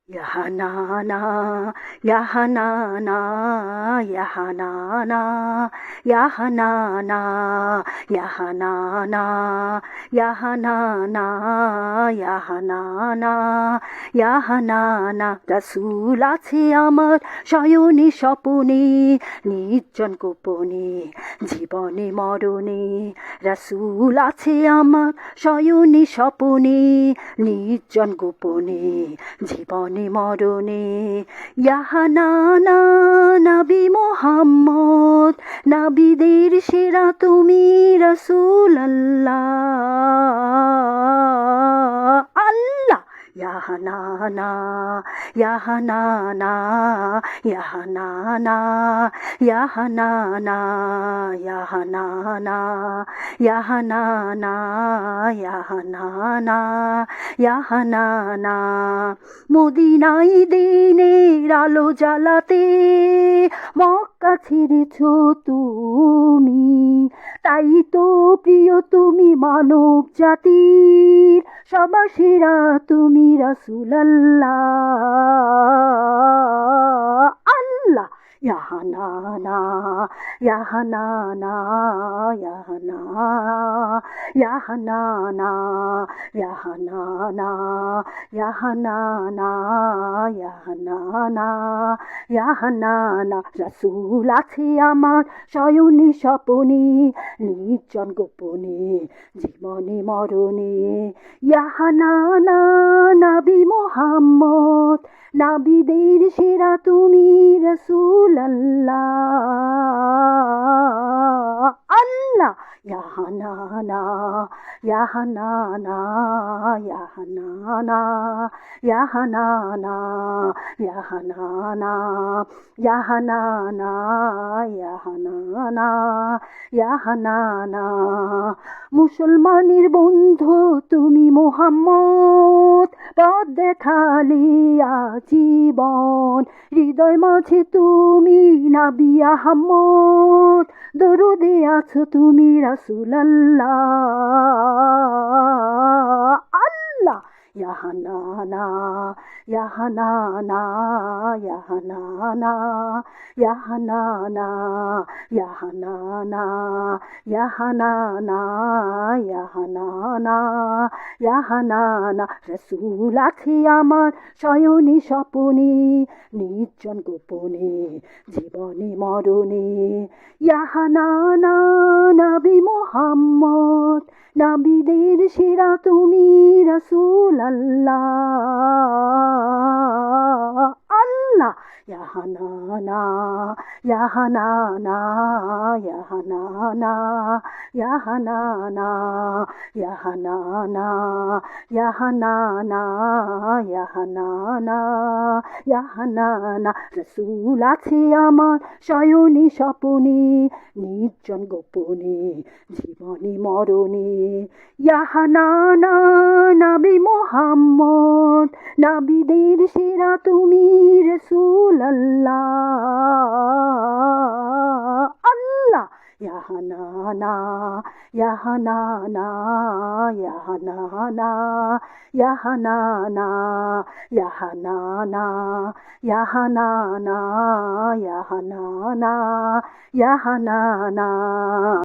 Yahanana, Yahanana, Yahanana, Yahanana, Yahanana, Yahanana, Yahanana, Yahanana, রাসূল আছে আমার শয়নে স্বপনে নির্জন গোপনে জীবনে মরণে রাসূল আছে আমার শয়নে স্বপনে নির্জন গোপনে জীবনে মরণে ইয়াহানানা নবী মুহাম্মদ নবীদের সেরা তুমি রাসূলুল্লাহ আল্লাহ ইয়াহানানা ইয়াহানানা ইয়াহানানা ইয়াহানানা ইয়াহানানা ইয়াহানানা ইয়াহানানা ইয়াহানানা মদিনায় দিনের আলো জ্বালাতে মক্কা ছেড়েছ তুমি তাই তো প্রিয় তুমি মানব জাতির সবার সেরা তুমি রাসূলুল্লাহ আল্লাহ ইয়াহানানা ইয়াহানানা ইয়াহানানা ইয়াহানানা ইয়াহানানা ইয়াহানানা ইয়াহানানা ইয়াহানানা রাসূল আছে আমার শয়নে স্বপনে নির্জন গোপনে জীবনে মরণে ইয়াহানানা নবী মুহাম্মদ নবীদের সেরা তুমি রাসূলুল্লাহ আল্লাহ ইয়াহানানা ইয়াহানানা ইয়াহানানা ইয়াহানানা ইয়াহানানা ইয়াহানানা ইয়াহানানা ইয়াহানানা মুসলমানের বন্ধু তুমি মুহাম্মদ পথ দেখালে আজীবন হৃদয় মাঝে তুমি নবী আহমদ দরুদে আছো তুমি রাসূলুল্লাহ আল্লাহ ইয়াহানানা ইয়াহানানা ইয়াহানানা ইয়াহানানা ইয়াহানানা ইয়াহানানা ইয়াহানানা ইয়াহানানা রাসূল আছে আমার শয়নে স্বপনে নির্জন গোপনে জীবনে মরণে ইয়াহানানা নবী মুহাম্মদ নবীদের সেরা তুমি রাসূলুল্লাহ আল্লাহ ইয়াহানানা ইয়াহানানা ইয়াহানানা ইয়াহানানা ইয়াহানানা ইয়াহানানা ইয়াহানানা ইয়াহানানা রাসূল আছে আমার শয়নে স্বপনে নির্জন গোপনে জীবনে মরণে ইয়াহানানা নবী মুহাম্মদ নবীদের সেরা তুমি রাসূলুল্লাহ আল্লাহ ইয়াহানানা ইয়াহানানা ইয়াহানানা ইয়াহানানা ইয়াহানানা ইয়াহানানা ইয়াহানানা ইয়াহানানা